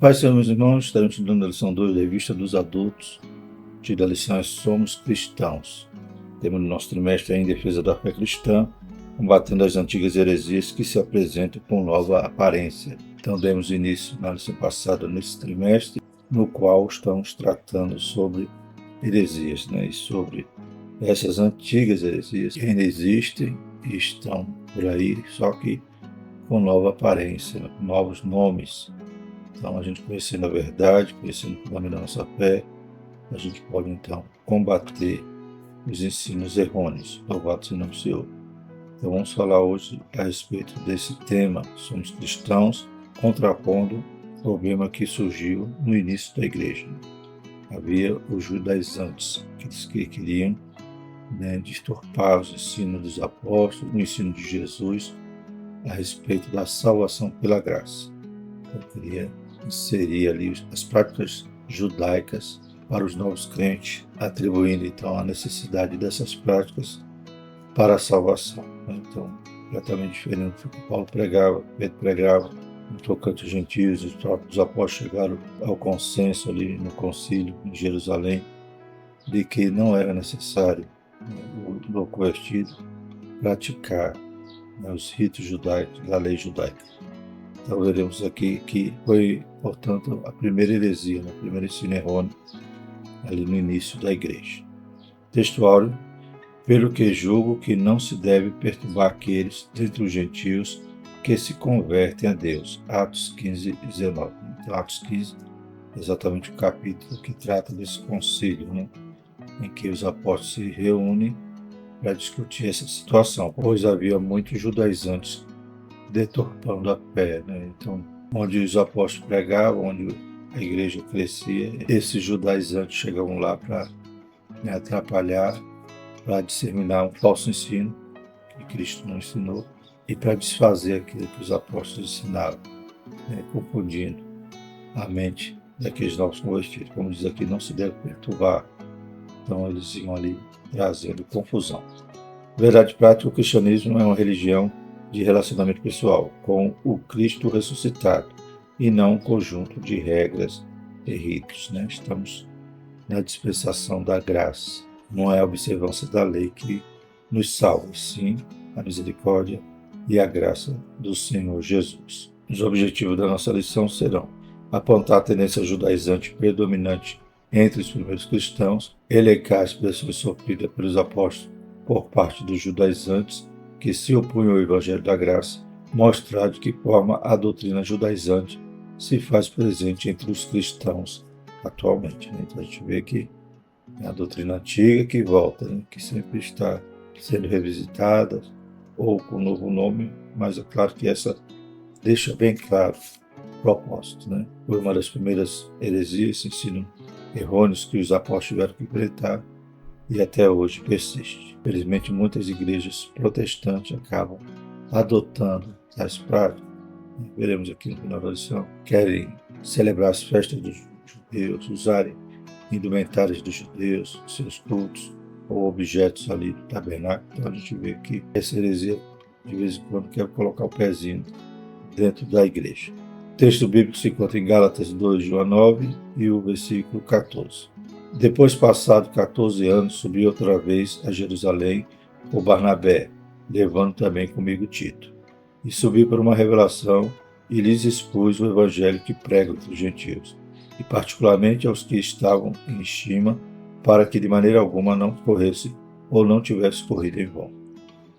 Paz, Senhor, meus irmãos, estaremos estudando a lição 2 da revista dos adultos. O título da lição é Somos Cristãos. Temos no nosso trimestre em defesa da fé cristã, combatendo as antigas heresias que se apresentam com nova aparência. Então, demos início na lição passada nesse trimestre, no qual estamos tratando sobre heresias, e sobre essas antigas heresias que ainda existem e estão por aí, só que com nova aparência, novos nomes. Então, a gente conhecendo a verdade, conhecendo o fundamento da nossa fé, a gente pode, então, combater os ensinos errôneos. Louvado seja o nome do Senhor. Então, vamos falar hoje a respeito desse tema. Somos cristãos, contrapondo o problema que surgiu no início da igreja. Havia os judaizantes, aqueles que queriam distorpar os ensinos dos apóstolos, o ensino de Jesus a respeito da salvação pela graça. Então, queria inserir ali as práticas judaicas para os novos crentes, atribuindo então a necessidade dessas práticas para a salvação. Então, completamente diferente do que Paulo pregava, Pedro pregava, no tocante aos gentios. Os próprios apóstolos chegaram ao consenso ali no concílio em Jerusalém de que não era necessário o novo convertido praticar os ritos judaicos da lei judaica. Então, veremos aqui que foi, portanto, a primeira heresia, o primeiro ensino errôneo, ali no início da igreja. Textuário: pelo que julgo que não se deve perturbar aqueles dentre os gentios que se convertem a Deus. Atos 15, 19. Então, Atos 15, exatamente o capítulo que trata desse concílio, em que os apóstolos se reúnem para discutir essa situação, pois havia muitos judaizantes deturpando a fé. Então, onde os apóstolos pregavam, onde a igreja crescia, esses judaizantes chegavam lá para atrapalhar, para disseminar um falso ensino que Cristo não ensinou e para desfazer aquilo que os apóstolos ensinavam, confundindo a mente daqueles novos convertidos. Como diz aqui, não se deve perturbar. Então, eles iam ali trazendo confusão. Verdade prática: o cristianismo é uma religião de relacionamento pessoal com o Cristo ressuscitado e não um conjunto de regras e ritos. Estamos na dispensação da graça. Não é a observância da lei que nos salva, sim a misericórdia e a graça do Senhor Jesus. Os objetivos da nossa lição serão apontar a tendência judaizante predominante entre os primeiros cristãos, elencar as pressões sofridas pelos apóstolos por parte dos judaizantes que se opunham ao Evangelho da Graça, mostrar de que forma a doutrina judaizante se faz presente entre os cristãos atualmente. Então a gente vê que é a doutrina antiga que volta, que sempre está sendo revisitada ou com um novo nome, mas é claro que essa deixa bem claro o propósito. Foi uma das primeiras heresias, ensino errôneos que os apóstolos tiveram que enfrentar e até hoje persiste. Infelizmente, muitas igrejas protestantes acabam adotando tais práticas. Veremos aqui no final da lição. Querem celebrar as festas dos judeus, usarem indumentários dos judeus, seus cultos ou objetos ali do tabernáculo. Então a gente vê que essa heresia de vez em quando quer colocar o pezinho dentro da igreja. O texto bíblico se encontra em Gálatas 2, de 1 a 9 e o versículo 14. Depois, passado 14 anos, subi outra vez a Jerusalém com Barnabé, levando também comigo Tito. E subi para uma revelação e lhes expus o evangelho que prego entre os gentios, e particularmente aos que estavam em estima, para que de maneira alguma não corresse ou não tivesse corrido em vão.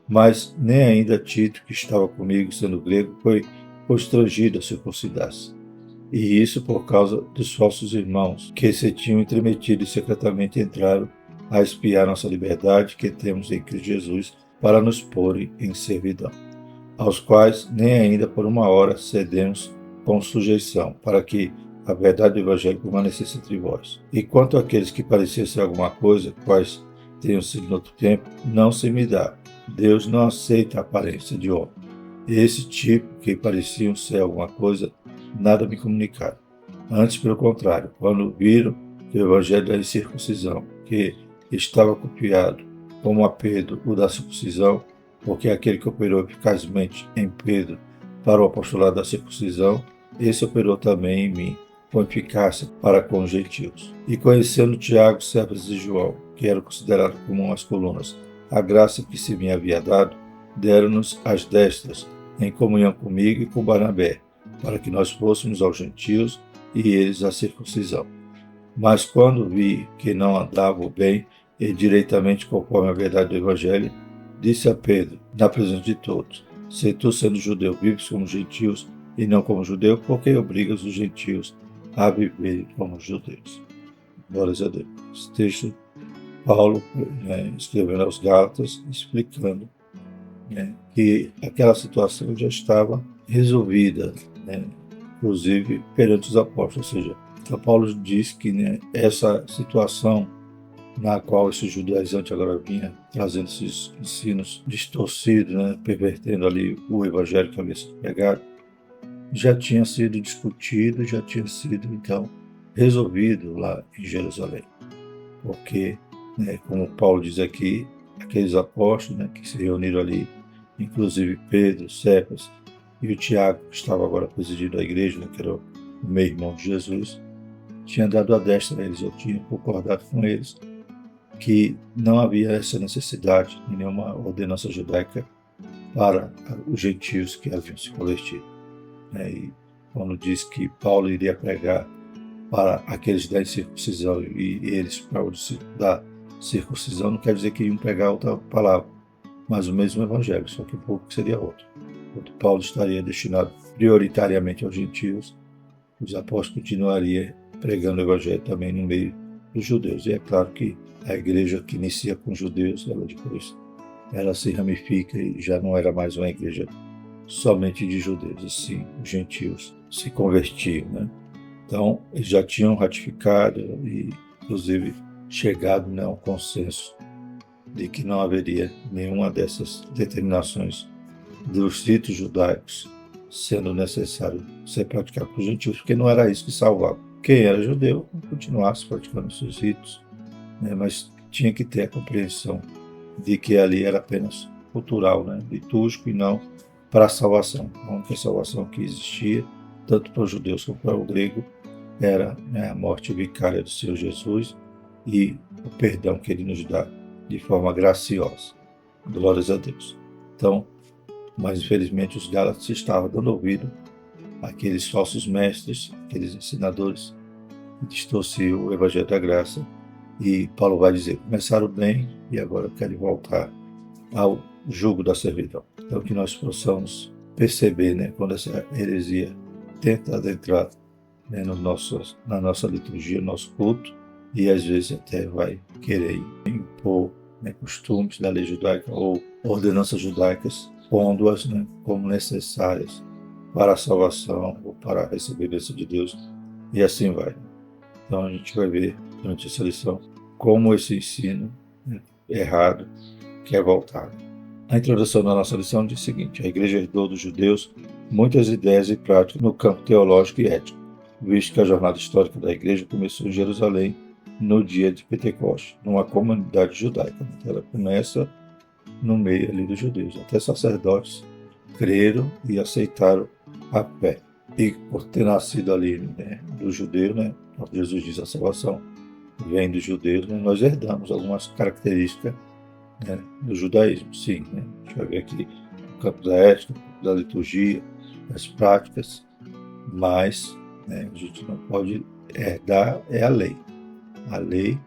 Mas nem ainda Tito, que estava comigo, sendo grego, foi constrangido a circuncidar-se. E isso por causa dos falsos irmãos, que se tinham intrometido e secretamente entraram a espiar nossa liberdade que temos em Cristo Jesus para nos porem em servidão, aos quais nem ainda por uma hora cedemos com sujeição, para que a verdade do Evangelho permanecesse entre vós. E quanto àqueles que pareciam ser alguma coisa, quais tenham sido no outro tempo, não se me dá. Deus não aceita a aparência de homem. E esse tipo que pareciam ser alguma coisa, nada me comunicaram. Antes, pelo contrário, quando viram que o evangelho da incircuncisão, que estava copiado como a Pedro o da circuncisão, porque aquele que operou eficazmente em Pedro para o apostolado da circuncisão, esse operou também em mim com eficácia para com os gentios. E conhecendo Tiago, servo de João, que era considerado como as colunas, a graça que se me havia dado, deram-nos as destras, em comunhão comigo e com Barnabé, para que nós fôssemos aos gentios e eles à circuncisão. Mas quando vi que não andavam bem e direitamente conforme a verdade do Evangelho, disse a Pedro, na presença de todos: se tu, sendo judeu, vives como gentios e não como judeu, por que obrigas os gentios a viver como judeus? Glórias a Deus. Esse texto, Paulo escrevendo aos Gálatas, explicando que aquela situação já estava resolvida, inclusive perante os apóstolos. Ou seja, então Paulo diz que essa situação na qual esse judaizante agora vinha trazendo esses ensinos distorcidos, pervertendo ali o evangelho que havia sido pregado, já tinha sido discutido, já tinha sido, então, resolvido lá em Jerusalém. Porque, como Paulo diz aqui, aqueles apóstolos que se reuniram ali, inclusive Pedro, Cefas e o Tiago, que estava agora presidindo a igreja, que era o meio-irmão de Jesus, tinha dado a destra a eles, eu tinha concordado com eles, que não havia essa necessidade de nenhuma ordenança judaica para os gentios que haviam se convertido. E quando diz que Paulo iria pregar para aqueles da incircuncisão e eles para os da circuncisão, não quer dizer que iam pregar outra palavra, mas o mesmo evangelho, só que o povo seria outro. Quando Paulo estaria destinado prioritariamente aos gentios, os apóstolos continuariam pregando o evangelho também no meio dos judeus. E é claro que a igreja que inicia com os judeus, ela se ramifica e já não era mais uma igreja somente de judeus, assim, os gentios se convertiam, Então, eles já tinham ratificado e, inclusive, chegado ao consenso de que não haveria nenhuma dessas determinações dos ritos judaicos sendo necessário ser praticado por gentios, porque não era isso que salvava. Quem era judeu continuasse praticando seus ritos, mas tinha que ter a compreensão de que ali era apenas cultural, litúrgico, e não para a salvação. A única salvação que existia, tanto para os judeus como para o grego, era a morte vicária do Senhor Jesus e o perdão que ele nos dá de forma graciosa. Glórias a Deus. Então, mas infelizmente os Gálatas estavam dando ouvido àqueles falsos mestres, aqueles ensinadores que distorciam o Evangelho da Graça. E Paulo vai dizer: começaram bem e agora querem voltar ao jugo da servidão. Então, que nós possamos perceber, quando essa heresia tenta adentrar na nossa liturgia, no nosso culto, e às vezes até vai querer impor costumes da lei judaica ou ordenanças judaicas, pondo-as como necessárias para a salvação ou para receber a bênção de Deus, e assim vai. Então a gente vai ver durante essa lição como esse ensino errado quer voltar. A introdução da nossa lição diz o seguinte: a igreja herdou dos judeus muitas ideias e práticas no campo teológico e ético, visto que a jornada histórica da igreja começou em Jerusalém no dia de Pentecostes, numa comunidade judaica. Ela começa no meio ali dos judeus. Até sacerdotes creram e aceitaram a fé. E por ter nascido ali do judeu, Jesus diz: a salvação vem dos judeus, nós herdamos algumas características do judaísmo. Sim, a gente vai ver aqui no campo da ética, da liturgia, das práticas, mas a gente não pode herdar a lei. A lei,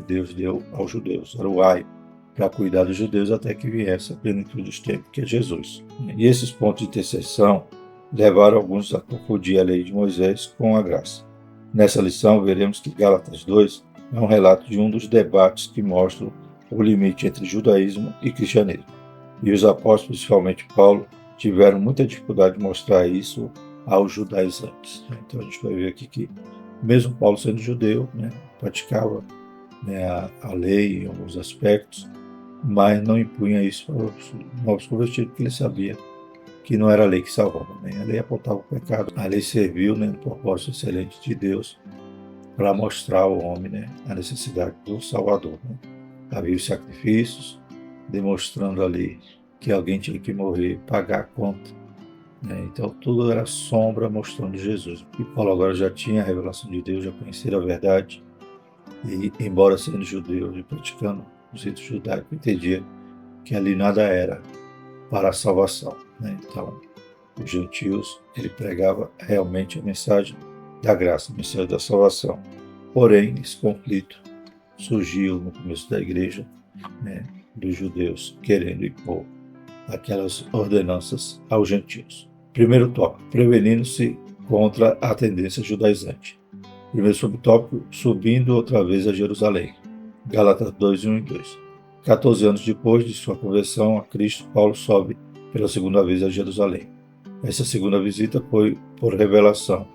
Deus deu aos judeus, era o aio, para cuidar dos judeus até que viesse a plenitude dos tempos, que é Jesus. E esses pontos de interseção levaram alguns a confundir a lei de Moisés com a graça. Nessa lição, veremos que Gálatas 2 é um relato de um dos debates que mostram o limite entre judaísmo e cristianismo. E os apóstolos, principalmente Paulo, tiveram muita dificuldade de mostrar isso aos judaizantes. Então a gente vai ver aqui que, mesmo Paulo sendo judeu, praticava a lei em alguns aspectos, mas não impunha isso para os novos convertidos, porque ele sabia que não era a lei que salvava. A lei apontava o pecado. A lei serviu no propósito excelente de Deus para mostrar ao homem a necessidade do Salvador. Havia os sacrifícios, demonstrando ali que alguém tinha que morrer, pagar a conta né? Então tudo era sombra mostrando Jesus. E Paulo agora já tinha a revelação de Deus, já conhecia a verdade, e embora sendo judeu e praticando o rito judaico, entendia que ali nada era para a salvação, né? Então, os gentios, ele pregava realmente a mensagem da graça, a mensagem da salvação. Porém, esse conflito surgiu no começo da igreja, né, dos judeus querendo impor aquelas ordenanças aos gentios. Primeiro tópico, prevenindo-se contra a tendência judaizante. Primeiro subtópico, subindo outra vez a Jerusalém. Gálatas 2, 1 e 2. 14 anos depois de sua conversão a Cristo, Paulo sobe pela segunda vez a Jerusalém. Essa segunda visita foi por revelação.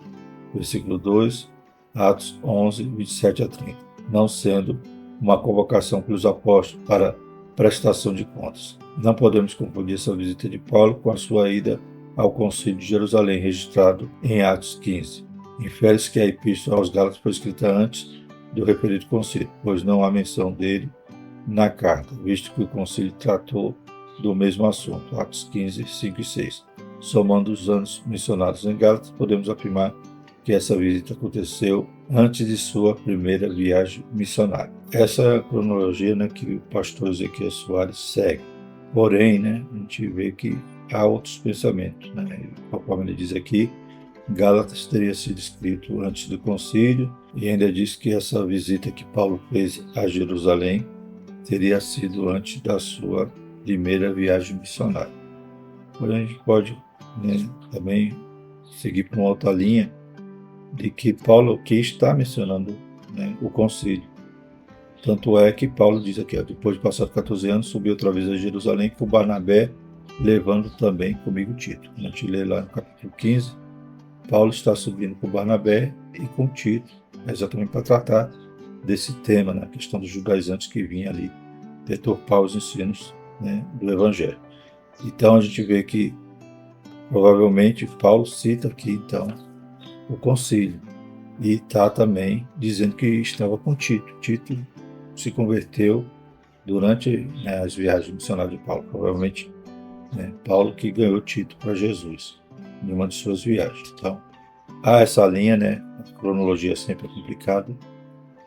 Versículo 2, Atos 11, 27 a 30. Não sendo uma convocação pelos apóstolos para prestação de contas. Não podemos confundir essa visita de Paulo com a sua ida ao Concílio de Jerusalém, registrado em Atos 15. Infere-se que a Epístola aos Gálatas foi escrita antes do referido concílio, pois não há menção dele na carta, visto que o concílio tratou do mesmo assunto, Atos 15, 5 e 6. Somando os anos mencionados em Gálatas, podemos afirmar que essa visita aconteceu antes de sua primeira viagem missionária. Essa é a cronologia, né, que o pastor Ezequiel Soares segue. Porém, né, a gente vê que há outros pensamentos, né? Conforme ele diz aqui, Gálatas teria sido escrito antes do concílio, e ainda diz que essa visita que Paulo fez a Jerusalém teria sido antes da sua primeira viagem missionária. Porém, a gente pode, né, também seguir por uma outra linha de que Paulo aqui está mencionando, né, o concílio. Tanto é que Paulo diz aqui, depois de passar 14 anos, subiu outra vez a Jerusalém com Barnabé, levando também comigo Tito. A gente lê lá no capítulo 15, Paulo está subindo com Barnabé e com Tito, exatamente para tratar desse tema, né, a questão dos judaizantes que vinha ali deturpar os ensinos, né, do Evangelho. Então a gente vê que provavelmente Paulo cita aqui então o concílio e está também dizendo que estava com Tito. Tito se converteu durante, né, as viagens missionárias de Paulo. Provavelmente, né, Paulo que ganhou Tito para Jesus em uma de suas viagens. Então há essa linha, né, a cronologia sempre é complicada,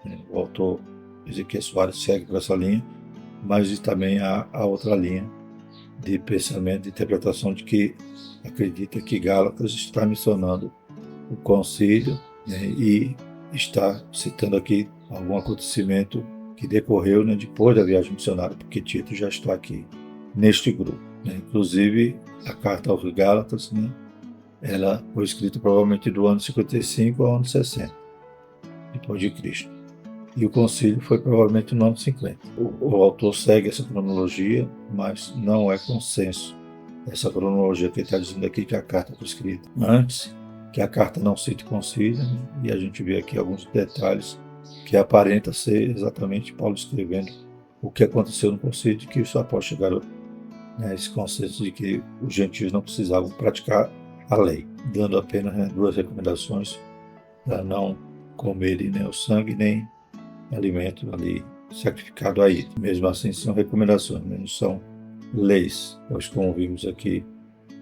né, o autor Ezequiel Soares segue por essa linha, mas também há a outra linha de pensamento, de interpretação de que acredita que Gálatas está mencionando o concílio, né, e está citando aqui algum acontecimento que decorreu, né, depois da viagem missionária, porque Tito já está aqui neste grupo, né. Inclusive, a carta aos Gálatas, né, ela foi escrita provavelmente do ano 55 ao ano 60, depois de Cristo. E o concílio foi provavelmente no ano 50. O autor segue essa cronologia, mas não é consenso essa cronologia que ele está dizendo aqui, que a carta foi escrita antes, que a carta não cite concílio, né? E a gente vê aqui alguns detalhes que aparenta ser exatamente Paulo escrevendo o que aconteceu no concílio, que os apóstolos chegaram, né, a esse consenso de que os gentios não precisavam praticar a lei, dando apenas, né, duas recomendações para não comerem, né, o sangue nem alimento ali sacrificado a ele. Mesmo assim, são recomendações, né, não são leis. Nós, como vimos aqui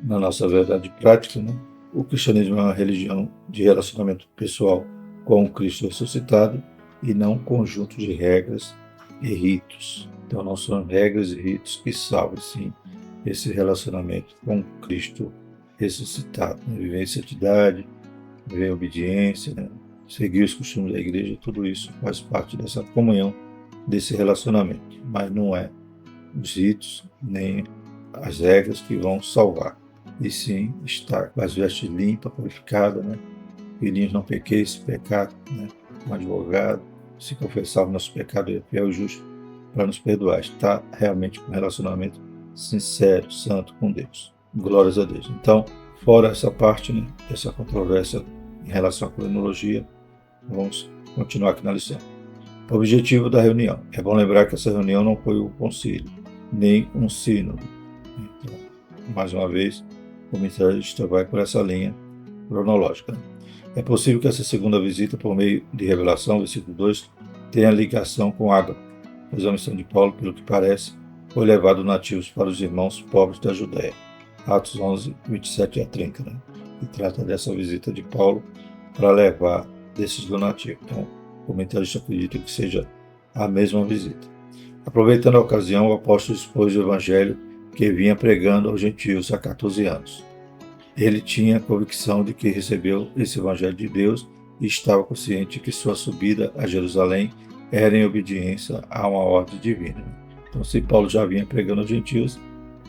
na nossa verdade prática, né, o cristianismo é uma religião de relacionamento pessoal com o Cristo ressuscitado e não um conjunto de regras e ritos. Então não são regras e ritos que salvam, sim, esse relacionamento com Cristo ressuscitado, né? Viver em santidade, viver em obediência, né? Seguir os costumes da igreja, tudo isso faz parte dessa comunhão, desse relacionamento, mas não é os ritos nem as regras que vão salvar, e sim estar com as vestes limpas, purificadas, né? Filhinhos, não pequeis, se pecar, né, com advogado, se confessar o nosso pecado, ele é fiel e justo para nos perdoar. Está realmente com um relacionamento sincero, santo com Deus. Glórias a Deus. Então, fora essa parte, né, dessa controvérsia em relação à cronologia, vamos continuar aqui na lição. O objetivo da reunião. É bom lembrar que essa reunião não foi o concílio, nem um sínodo. Então, mais uma vez, o comentarista vai por essa linha cronológica. É possível que essa segunda visita, por meio de revelação, versículo 2, tenha ligação com Ágabo, pois a missão de Paulo, pelo que parece, foi levar nativos para os irmãos pobres da Judéia. Atos 11, 27 a 30, né? Que trata dessa visita de Paulo para levar desses donativos. Então, o comentarista acredita que seja a mesma visita. Aproveitando a ocasião, o apóstolo expôs o evangelho que vinha pregando aos gentios há 14 anos. Ele tinha a convicção de que recebeu esse evangelho de Deus e estava consciente que sua subida a Jerusalém era em obediência a uma ordem divina. Então, se Paulo já vinha pregando aos gentios,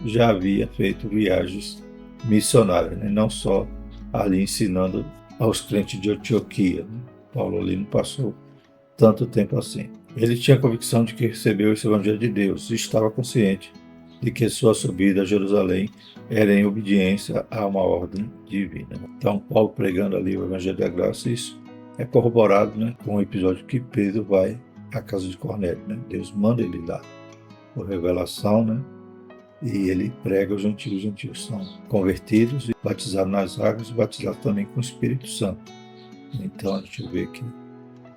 já havia feito viagens missionárias, né? Não só ali ensinando aos crentes de Antioquia. Né? Paulo ali não passou tanto tempo assim. Ele tinha a convicção de que recebeu esse evangelho de Deus e estava consciente de que sua subida a Jerusalém era em obediência a uma ordem divina. Então, Paulo pregando ali o evangelho da graça, isso é corroborado, né, com o episódio que Pedro vai à casa de Cornélio. Né? Deus manda ele lá por revelação, né? E ele prega aos gentios. Os gentios são convertidos e batizados nas águas e batizados também com o Espírito Santo. Então, a gente vê que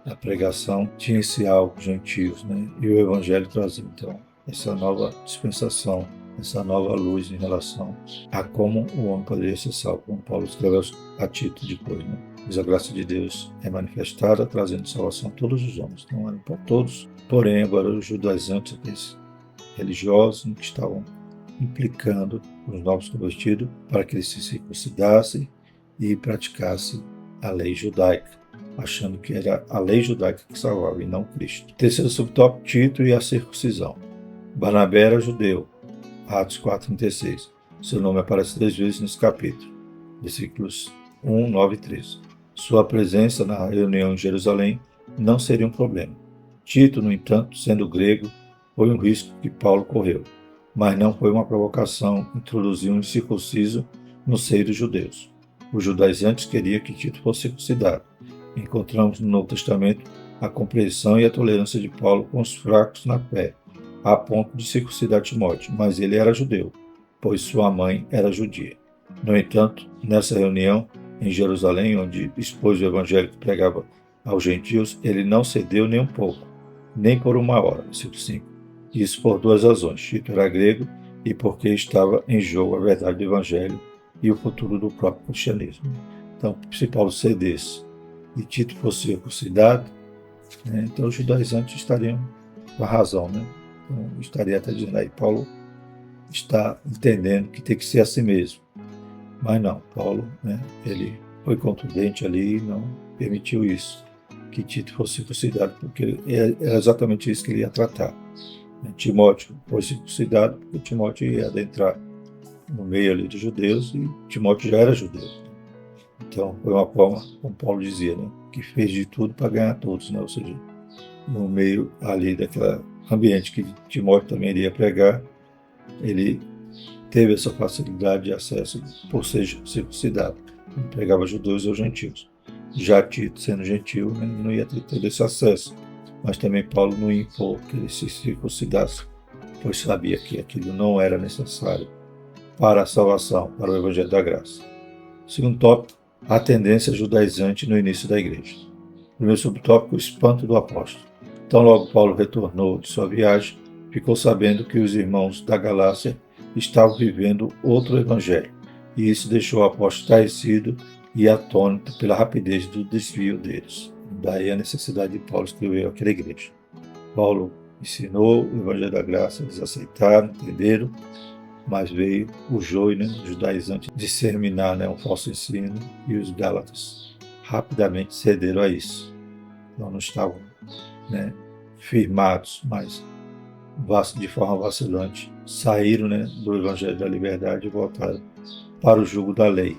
a pregação tinha esse algo gentios, né? E o evangelho trazia, então, essa nova dispensação, essa nova luz em relação a como o homem poderia ser salvo, como Paulo escreveu a Tito depois, né? Mas a graça de Deus é manifestada, trazendo salvação a todos os homens, não era para todos, porém agora os judaizantes, aqueles religiosos, que estavam implicando os novos convertidos para que eles se circuncidassem e praticassem a lei judaica, achando que era a lei judaica que salvava e não Cristo. Terceiro subtópico, Tito e a circuncisão. Barnabé era judeu, Atos 4,36. Seu nome aparece 3 vezes nesse capítulo, versículos 1, 9 e 13. Sua presença na reunião em Jerusalém não seria um problema. Tito, no entanto, sendo grego, foi um risco que Paulo correu, mas não foi uma provocação introduzir um incircunciso no seio dos judeus. Os judaizantes queriam que Tito fosse circuncidado. Encontramos no Novo Testamento a compreensão e a tolerância de Paulo com os fracos na fé, a ponto de circuncidar Timóteo, mas ele era judeu, pois sua mãe era judia. No entanto, nessa reunião em Jerusalém, onde expôs o evangelho que pregava aos gentios, ele não cedeu nem um pouco, nem por uma hora. Versículo 5. Isso por 2 razões. Tito era grego e porque estava em jogo a verdade do evangelho e o futuro do próprio cristianismo. Então, se Paulo cedesse e Tito fosse circuncidado, né, então os judaizantes estariam com a razão, né? Então, estaria até dizendo aí, Paulo está entendendo que tem que ser assim mesmo. Mas não, Paulo, né, ele foi contundente ali e não permitiu isso, que Tito fosse circuncidado, porque era exatamente isso que ele ia tratar. Timóteo foi circuncidado porque Timóteo ia adentrar no meio ali dos judeus e Timóteo já era judeu. Então, foi uma forma, como Paulo dizia, né, que fez de tudo para ganhar todos, né? Ou seja, no meio ali daquele ambiente que Timóteo também iria pregar, ele teve essa facilidade de acesso por ser circuncidado. Ele pregava judeus ou gentios. Já Tito, sendo gentil, né, não ia ter esse acesso. Mas também Paulo não ia impor que ele se circuncidasse, pois sabia que aquilo não era necessário para a salvação, para o Evangelho da Graça. Segundo tópico, a tendência judaizante no início da igreja. Primeiro subtópico, o espanto do apóstolo. Então logo Paulo retornou de sua viagem, ficou sabendo que os irmãos da Galácia estavam vivendo outro evangelho, e isso deixou o apóstolo estarrecido e atônito pela rapidez do desvio deles. Daí a necessidade de Paulo escrever aquela igreja. Paulo ensinou o evangelho da graça, eles aceitaram, entenderam, mas veio o joio, né, os judaizantes disseminar, né, um falso ensino, e os gálatas rapidamente cederam a isso. Então não estavam, né, firmados, mas de forma vacilante saíram, né, do evangelho da liberdade e voltaram para o jugo da lei.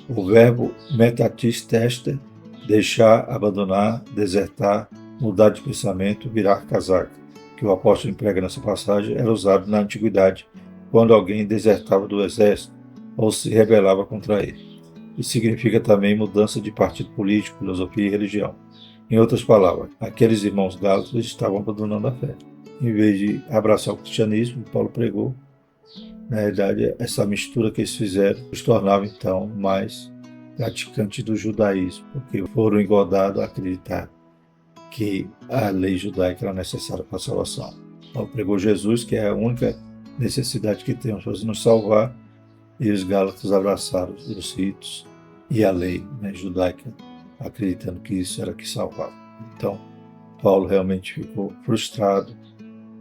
O verbo metatis tester, deixar, abandonar, desertar, mudar de pensamento, virar casaca, que o apóstolo emprega nessa passagem, era usado na antiguidade quando alguém desertava do exército ou se rebelava contra ele. Isso significa também mudança de partido político, filosofia e religião. Em outras palavras, aqueles irmãos gálatas estavam abandonando a fé. Em vez de abraçar o cristianismo, Paulo pregou, na realidade, essa mistura que eles fizeram os tornava então mais praticantes do judaísmo, porque foram engordados a acreditar que a lei judaica era necessária para a salvação. Paulo pregou Jesus, que é a única necessidade que temos para nos salvar, e os gálatas abraçaram os ritos e a lei, né, judaica, acreditando que isso era que salvava. Então, Paulo realmente ficou frustrado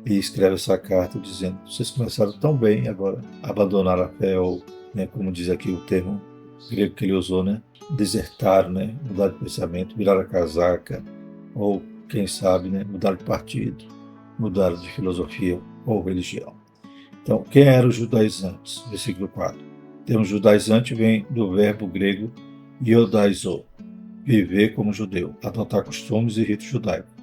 e escreve essa carta dizendo: vocês começaram tão bem, agora abandonaram a fé, ou, né, como diz aqui o termo grego que ele usou, né, desertaram, né, mudaram de pensamento, viraram a casaca, ou quem sabe, né, mudaram de partido, mudaram de filosofia ou religião. Então, quem eram os judaizantes? Versículo 4. Termo judaizante vem do verbo grego iodaizo, viver como judeu, adotar costumes e ritos judaicos.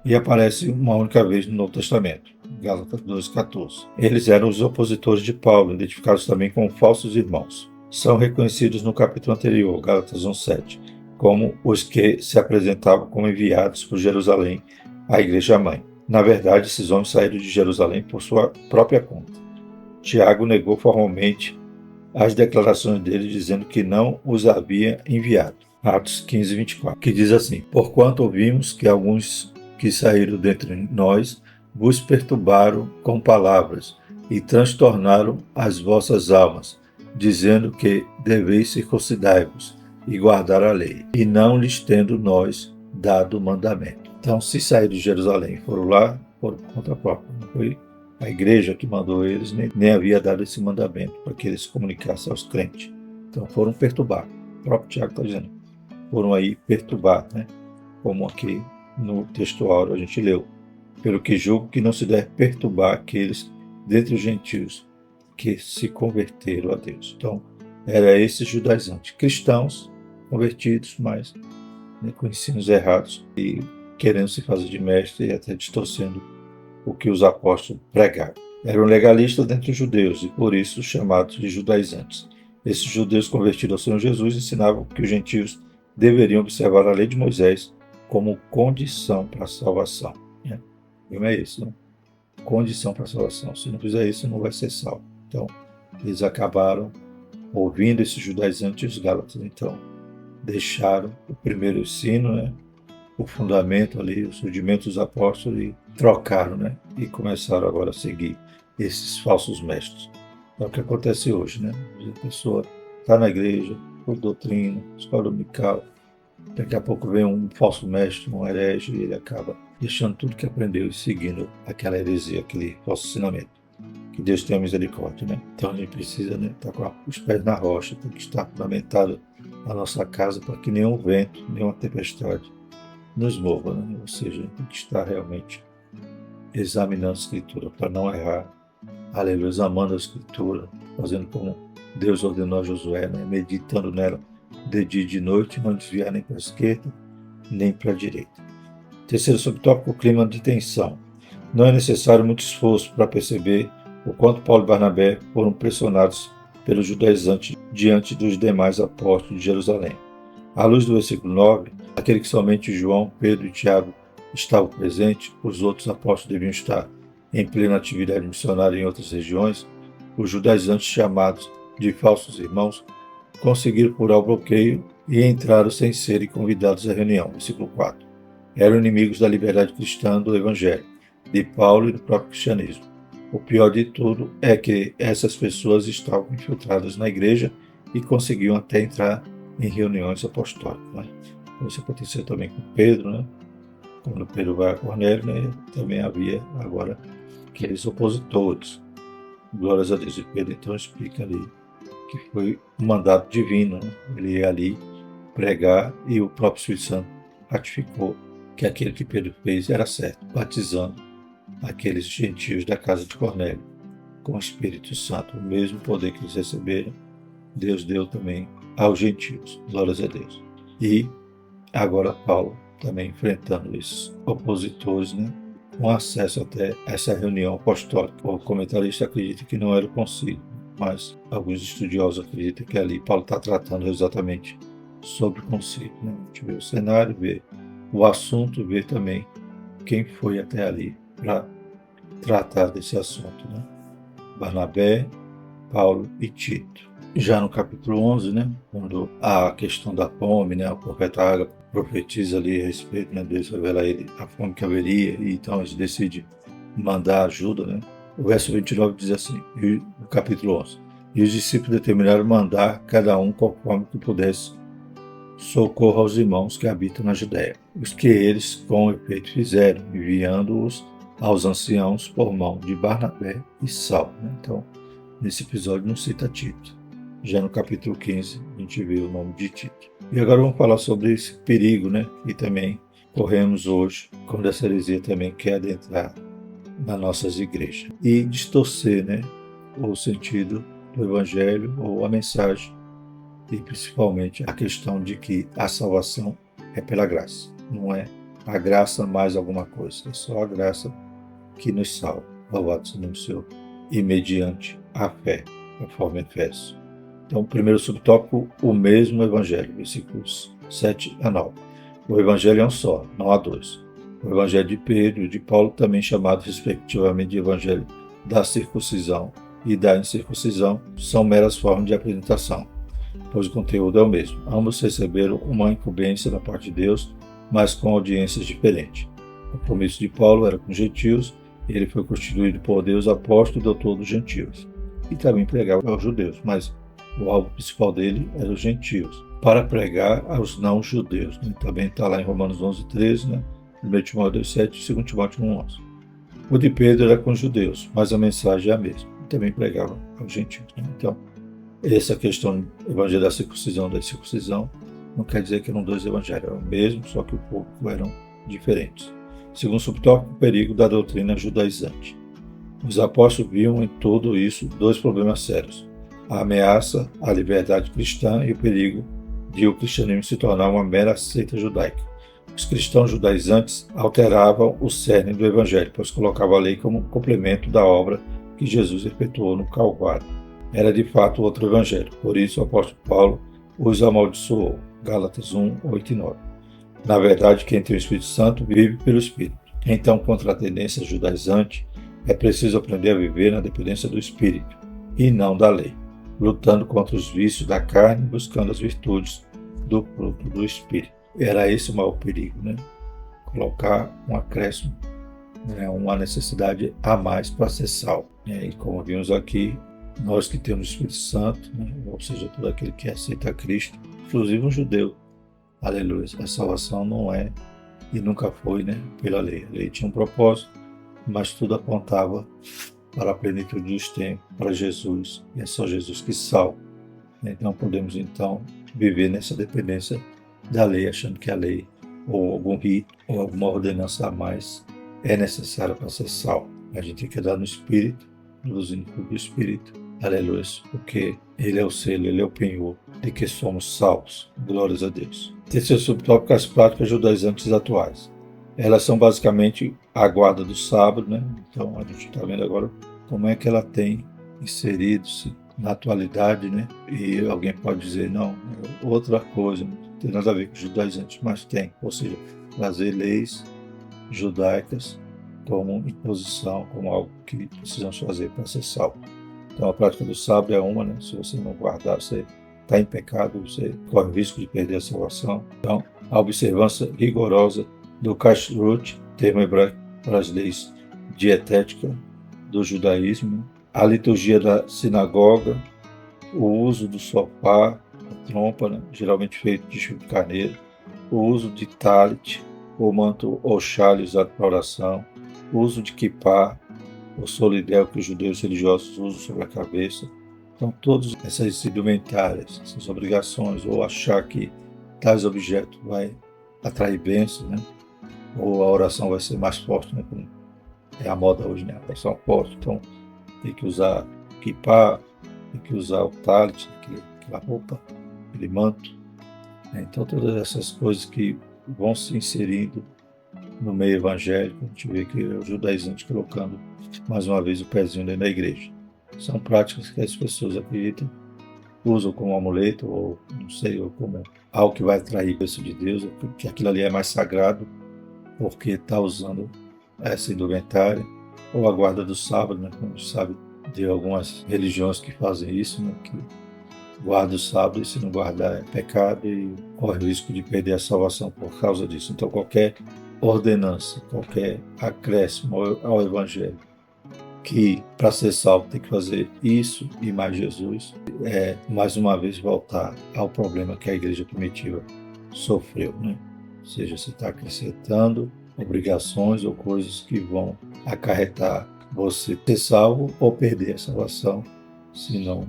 E aparece uma única vez no Novo Testamento, Gálatas 2,14. Eles eram os opositores de Paulo, identificados também como falsos irmãos. São reconhecidos no capítulo anterior, Gálatas 1,7, como os que se apresentavam como enviados por Jerusalém à igreja-mãe. Na verdade, esses homens saíram de Jerusalém por sua própria conta. Tiago negou formalmente as declarações dele, dizendo que não os havia enviado. Atos 15, 24, que diz assim: porquanto ouvimos que alguns que saíram dentre nós vos perturbaram com palavras e transtornaram as vossas almas, dizendo que deveis circuncidar-vos e guardar a lei, e não lhes tendo nós dado o mandamento. Então, se saíram de Jerusalém e foram lá, foram por conta própria. Não foi a igreja que mandou eles, nem havia dado esse mandamento para que eles se comunicassem aos crentes. Então, foram perturbar. O próprio Tiago está dizendo: foram aí perturbar, né? Como aqui no texto áureo a gente leu. Pelo que julgo que não se deve perturbar aqueles dentre os gentios que se converteram a Deus. Então, era esses judaizantes, cristãos convertidos, mas, né, com ensinos errados e querendo se fazer de mestre e até distorcendo o que os apóstolos pregaram. Eram legalistas dentre os judeus e por isso chamados de judaizantes. Esses judeus convertidos ao Senhor Jesus ensinavam que os gentios deveriam observar a lei de Moisés como condição para a salvação. O problema é isso, né? Condição para a salvação. Se não fizer isso, não vai ser salvo. Então, eles acabaram ouvindo esses judaizantes e os gálatas. Então, deixaram o primeiro ensino, né? O fundamento ali, o surgimento dos apóstolos, e trocaram, né? E começaram agora a seguir esses falsos mestres. É o que acontece hoje, né? A pessoa está na igreja, por doutrina, escola dominical, daqui a pouco vem um falso mestre, um herege, e ele acaba deixando tudo que aprendeu e seguindo aquela heresia, aquele falso ensinamento. Que Deus tenha misericórdia, né? Então a gente precisa, né, estar com os pés na rocha, tem que estar fundamentado na nossa casa para que nenhum vento, nenhuma tempestade nos mova, né? Ou seja, tem que estar realmente examinando a Escritura para não errar. Aleluia, amando a Escritura, fazendo como Deus ordenou a Josué, né? Meditando nela de dia e de noite, não desviar nem para a esquerda, nem para a direita. Terceiro subtópico, o clima de tensão. Não é necessário muito esforço para perceber o quanto Paulo e Barnabé foram pressionados pelos judaizantes diante dos demais apóstolos de Jerusalém. À luz do versículo 9, aquele que somente João, Pedro e Tiago estavam presentes, os outros apóstolos deviam estar em plena atividade missionária em outras regiões, os judaizantes chamados de falsos irmãos conseguiram furar o bloqueio e entraram sem serem convidados à reunião. Versículo 4. Eram inimigos da liberdade cristã do Evangelho, de Paulo e do próprio cristianismo. O pior de tudo é que essas pessoas estavam infiltradas na igreja e conseguiam até entrar em reuniões apostólicas. Né? Isso aconteceu também com Pedro, né? Quando Pedro vai a Cornélio, né? Também havia agora aqueles opositores. Glórias a Deus. E Pedro então explica ali que foi um mandato divino, né? Ele ia ali pregar e o próprio Espírito Santo ratificou que aquele que Pedro fez era certo, batizando aqueles gentios da casa de Cornélio com o Espírito Santo. O mesmo poder que eles receberam, Deus deu também aos gentios. Glórias a Deus. E agora Paulo também enfrentando esses opositores, né? Com acesso até essa reunião apostólica. O comentarista acredita que não era o concílio, mas alguns estudiosos acreditam que ali Paulo está tratando exatamente sobre o concílio. Né? A gente vê o cenário, vê o assunto, vê também quem foi até ali para tratar desse assunto. Né? Barnabé, Paulo e Tito. Já no capítulo 11, né, quando a questão da fome, né, o profeta Ágabo profetiza ali a respeito, né, Deus revela a ele a fome que haveria, e então eles decidem mandar ajuda. Né? O verso 29 diz assim, no capítulo 11, E os discípulos determinaram mandar cada um conforme que pudesse socorro aos irmãos que habitam na Judéia. Os que eles com efeito fizeram, enviando-os aos anciãos por mão de Barnabé e Saulo. Então, nesse episódio não cita Tito. Já no capítulo 15, a gente vê o nome de Tito. E agora vamos falar sobre esse perigo, que também corremos hoje, quando essa heresia também quer adentrar nas nossas igrejas. E distorcer, o sentido do Evangelho ou a mensagem, e principalmente a questão de que a salvação é pela graça. Não é a graça mais alguma coisa, é só a graça que nos salva. Louvado seja o nome do Senhor. E mediante a fé, conforme Efésios. Então, o primeiro subtópico, o mesmo Evangelho, versículos 7 a 9. O Evangelho é um só, não há dois. O Evangelho de Pedro e de Paulo, também chamado respectivamente de Evangelho da circuncisão e da incircuncisão, são meras formas de apresentação, pois o conteúdo é o mesmo. Ambos receberam uma incumbência da parte de Deus, mas com audiências diferentes. O compromisso de Paulo era com os gentios, e ele foi constituído por Deus apóstolo e doutor dos gentios. E também pregava aos judeus, mas o alvo principal dele era os gentios, para pregar aos não-judeus. Também está lá em Romanos 11, 13, 1 Timóteo 7 e 2 Timóteo 1, 11. O de Pedro era com os judeus, mas a mensagem é a mesma. E também pregava aos gentios. Então, essa questão do evangelho da circuncisão e da incircuncisão não quer dizer que eram dois evangelhos, eram o mesmo, só que o público eram diferentes. Segundo subtópico, o perigo da doutrina judaizante. Os apóstolos viam em tudo isso dois problemas sérios: a ameaça à liberdade cristã e o perigo de o cristianismo se tornar uma mera seita judaica. Os cristãos judaizantes alteravam o cerne do evangelho, pois colocavam a lei como complemento da obra que Jesus efetuou no Calvário. Era de fato outro evangelho, por isso o apóstolo Paulo os amaldiçoou. Gálatas 1, 8 e 9. Na verdade, quem tem o Espírito Santo vive pelo Espírito. Então, contra a tendência judaizante, é preciso aprender a viver na dependência do Espírito e não da lei, lutando contra os vícios da carne, buscando as virtudes do fruto do Espírito. Era esse o maior perigo, colocar um acréscimo, uma necessidade a mais para ser salvo. E como vimos aqui, nós que temos o Espírito Santo, ou seja, todo aquele que aceita Cristo, inclusive um judeu, aleluia, a salvação não é e nunca foi pela lei. A lei tinha um propósito, mas tudo apontava para a plenitude dos tempos, para Jesus, e é só Jesus que salva. Não podemos então viver nessa dependência da lei, achando que a lei ou algum rito ou alguma ordenança a mais é necessária para ser salvo. A gente tem que andar no Espírito, produzindo do Espírito, aleluia, porque Ele é o selo, Ele é o penhor de que somos salvos. Glórias a Deus. Terceiro subtópico, as práticas judaizantes atuais. Elas são basicamente a guarda do sábado, Então a gente está vendo agora como é que ela tem inserido-se na atualidade, E alguém pode dizer, não, é outra coisa, não tem nada a ver com judaizantes, mas tem. Ou seja, trazer leis judaicas como imposição, como algo que precisamos fazer para ser salvo. Então a prática do sábado é uma, se você não guardar, você está em pecado, você corre o risco de perder a salvação. Então, a observância rigorosa do kashrut, termo hebraico para as leis dietéticas do judaísmo, a liturgia da sinagoga, o uso do sofá, a trompa, geralmente feito de chifre de carneiro, o uso de talit, o manto ou chale usado para oração, o uso de kippah, o solidel que os judeus religiosos usam sobre a cabeça. Então, todas essas indumentárias, essas obrigações, ou achar que tais objetos vai atrair bênçãos, ou a oração vai ser mais forte, como é a moda hoje, a oração forte. Então, tem que usar kippah, tem que usar o talit, aquela roupa, aquele manto. Então, todas essas coisas que vão se inserindo no meio evangélico, a gente vê que os judaizantes colocando mais uma vez o pezinho dentro da igreja. São práticas que as pessoas acreditam, usam como amuleto, ou não sei, ou como algo que vai atrair a bênção de Deus, que aquilo ali é mais sagrado, porque está usando essa indumentária, ou a guarda do sábado, como a gente sabe de algumas religiões que fazem isso, que guarda o sábado e se não guardar é pecado e corre o risco de perder a salvação por causa disso. Então qualquer ordenança, qualquer acréscimo ao Evangelho que para ser salvo tem que fazer isso e mais Jesus, mais uma vez voltar ao problema que a igreja primitiva sofreu, né? Ou seja, você está acrescentando obrigações ou coisas que vão acarretar você ser salvo ou perder a salvação, se não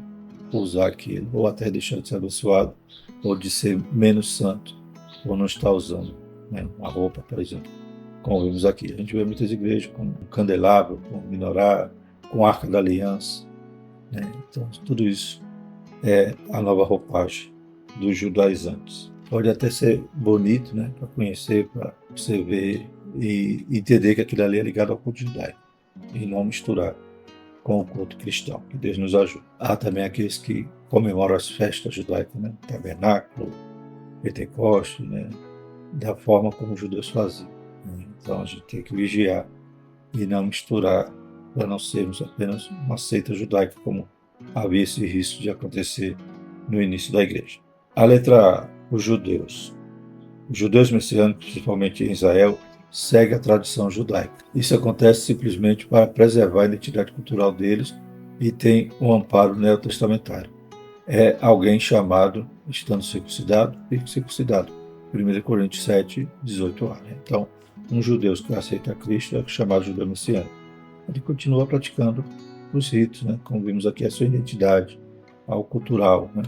usar aquilo, ou até deixar de ser abençoado, ou de ser menos santo, ou não estar usando, né, uma roupa, por exemplo. Como vimos aqui, a gente vê muitas igrejas com candelabro, com menorá, com arca da aliança, né? Então, tudo isso é a nova roupagem dos judaizantes. Pode até ser bonito, né, para conhecer, para você ver e entender que aquilo ali é ligado ao culto judaico e não misturar com o culto cristão. Que Deus nos ajude. Há também aqueles que comemoram as festas judaicas, né, tabernáculo, Pentecostes, né, da forma como os judeus faziam. Então a gente tem que vigiar e não misturar para não sermos apenas uma seita judaica, como havia esse risco de acontecer no início da igreja. A letra A, os judeus. Os judeus messiânicos, principalmente em Israel, seguem a tradição judaica. Isso acontece simplesmente para preservar a identidade cultural deles e tem um amparo neotestamentário. É alguém chamado, estando circuncidado, fique circuncidado. 1 Coríntios 7, 18a. Então, um judeu que aceita Cristo é chamado judeu messiânico. Ele continua praticando os ritos, né? Como vimos aqui, a sua identidade, algo cultural, né?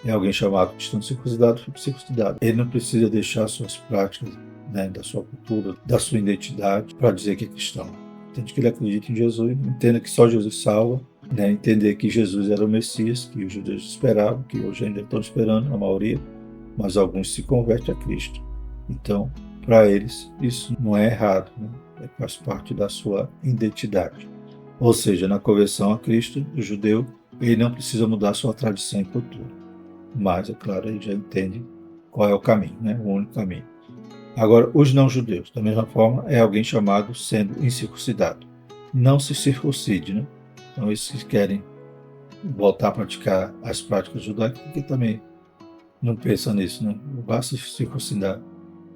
É alguém chamado cristão circuncidado, fica circuncidado. Ele não precisa deixar suas práticas, né, da sua cultura, da sua identidade, para dizer que é cristão. Entende que ele acredita em Jesus, entenda que só Jesus salva, né? Entender que Jesus era o Messias, que os judeus esperavam, que hoje ainda estão esperando, a maioria, mas alguns se convertem a Cristo. Então, para eles, isso não é errado, né? Faz parte da sua identidade. Ou seja, na conversão a Cristo, o judeu, ele não precisa mudar sua tradição e cultura. Mas, é claro, ele já entende qual é o caminho, né? O único caminho. Agora, os não-judeus, da mesma forma, é alguém chamado sendo incircuncidado. Não se circuncide, né? Então, esses que querem voltar a praticar as práticas judaicas, porque também não pensam nisso, né? Não basta se circuncidar.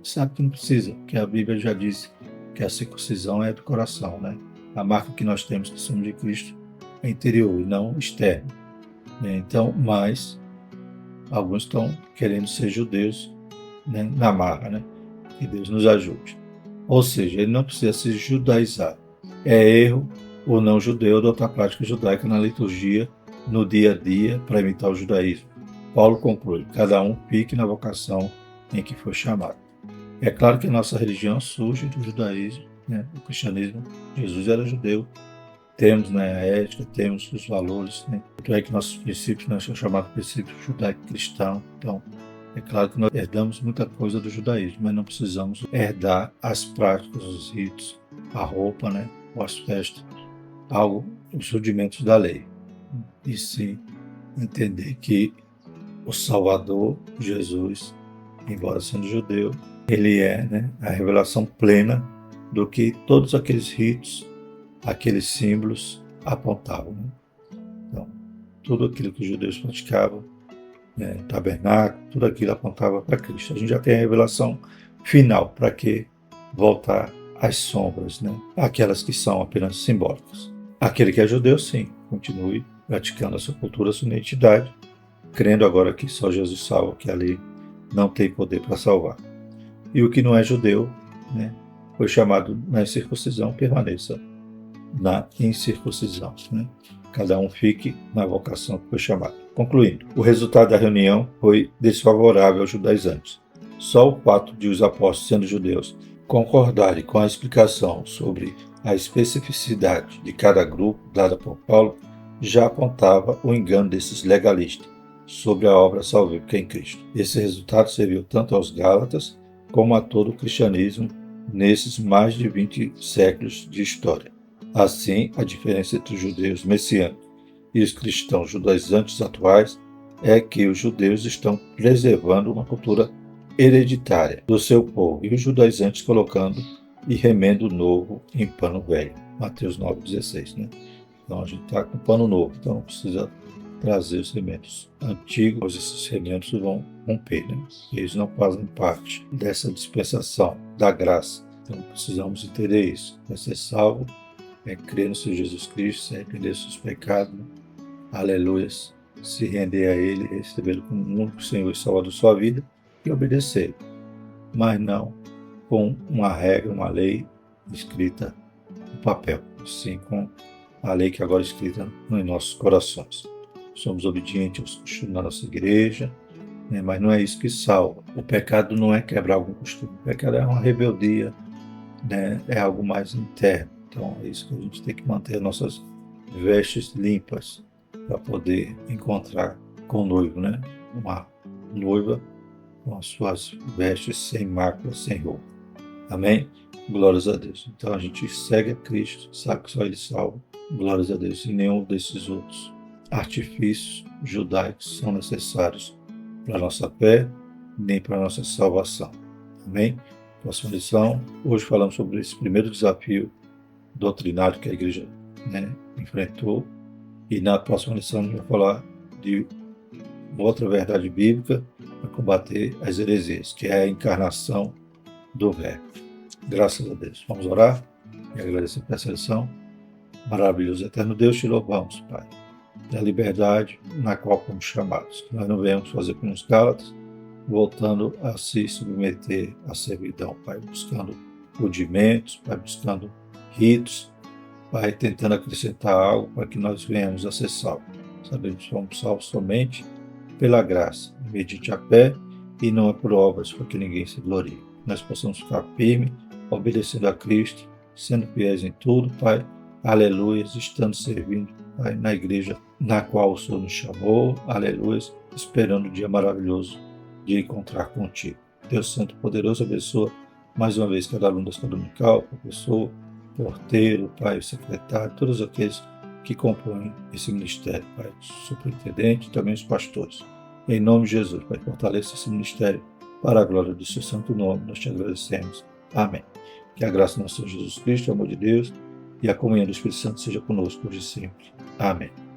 Sabe que não precisa, porque a Bíblia já diz que a circuncisão é do coração, né? A marca que nós temos que somos de Cristo é interior e não externo. Então, mas alguns estão querendo ser judeus, né, na marra, né? Que Deus nos ajude. Ou seja, ele não precisa se judaizar. É erro o não judeu adotar a prática judaica na liturgia, no dia a dia, para imitar o judaísmo. Paulo conclui: cada um fique na vocação em que foi chamado. É claro que a nossa religião surge do judaísmo, né, do cristianismo. Jesus era judeu. Temos, né, a ética, temos os valores, né? Tanto é que nossos princípios, nós são chamados princípios judaico-cristãos. Então, é claro que nós herdamos muita coisa do judaísmo, mas não precisamos herdar as práticas, os ritos, a roupa, né, ou as festas, os rudimentos da lei. E sim entender que o Salvador, Jesus, embora sendo judeu, ele é, né, a revelação plena do que todos aqueles ritos, aqueles símbolos apontavam, né? Então, tudo aquilo que os judeus praticavam, né, tabernáculo, tudo aquilo apontava para Cristo. A gente já tem a revelação final, para que voltar às sombras, né? Aquelas que são apenas simbólicas. Aquele que é judeu, sim, continue praticando a sua cultura, a sua identidade, crendo agora que só Jesus salva, que ali não tem poder para salvar. E o que não é judeu, né, foi chamado na incircuncisão, permaneça na incircuncisão, né? Cada um fique na vocação que foi chamado. Concluindo, o resultado da reunião foi desfavorável aos judaizantes. Só o fato de os apóstolos, sendo judeus, concordarem com a explicação sobre a especificidade de cada grupo dada por Paulo já apontava o engano desses legalistas sobre a obra salvífica em Cristo. Esse resultado serviu tanto aos Gálatas como a todo o cristianismo nesses mais de 20 séculos de história. Assim, a diferença entre os judeus messiânicos e os cristãos judaizantes atuais é que os judeus estão preservando uma cultura hereditária do seu povo e os judaizantes colocando e remendo o novo em pano velho. Mateus 9,16, né? Então a gente está com pano novo, então não precisa trazer os remendos antigos, esses remendos vão romper, né? Eles não fazem parte dessa dispensação da graça. Então precisamos entender isso. Para ser salvo, crer no Senhor Jesus Cristo, se arrepender dos seus pecados, aleluia, se render a Ele, recebê-lo como o único Senhor e Salvador da sua vida e obedecer, mas não com uma regra, uma lei escrita no papel, sim com a lei que agora é escrita nos nossos corações. Somos obedientes aos costumes da nossa igreja, né? Mas não é isso que salva. O pecado não é quebrar algum costume, o pecado é uma rebeldia, né? É algo mais interno. Então é isso que a gente tem que manter nossas vestes limpas para poder encontrar com o noivo, né? Uma noiva com as suas vestes sem mácula, sem roupa. Amém? Glórias a Deus. Então a gente segue a Cristo, sabe que só Ele salva. Glórias a Deus. E nenhum desses outros artifícios judaicos são necessários para a nossa fé, nem para a nossa salvação. Amém? Próxima lição. Hoje falamos sobre esse primeiro desafio doutrinário que a igreja, né, enfrentou. E na próxima lição a gente vai falar de outra verdade bíblica para combater as heresias, que é a encarnação do Verbo. Graças a Deus. Vamos orar e agradecer por essa lição. Maravilhoso, eterno Deus, te louvamos, Pai, da liberdade na qual fomos chamados. Que nós não venhamos fazer como os Gálatas, voltando a se submeter à servidão, Pai, buscando rudimentos, Pai, buscando ritos, Pai, tentando acrescentar algo para que nós venhamos a ser salvos. Sabemos que somos salvos somente pela graça, mediante a fé e não é por obras, para que ninguém se glorie. Nós possamos ficar firmes, obedecendo a Cristo, sendo fiéis em tudo, Pai, aleluia, estando servindo, Pai, na igreja na qual o Senhor nos chamou, aleluia, esperando o dia maravilhoso de encontrar contigo. Deus Santo Poderoso, abençoa mais uma vez cada aluno da escola dominical, professor, porteiro, Pai, secretário, todos aqueles que compõem esse ministério, Pai, superintendente, também os pastores. Em nome de Jesus, Pai, fortaleça esse ministério para a glória do seu santo nome, nós te agradecemos. Amém. Que a graça do nosso Senhor Jesus Cristo, o amor de Deus e a comunhão do Espírito Santo seja conosco hoje e sempre. Amém.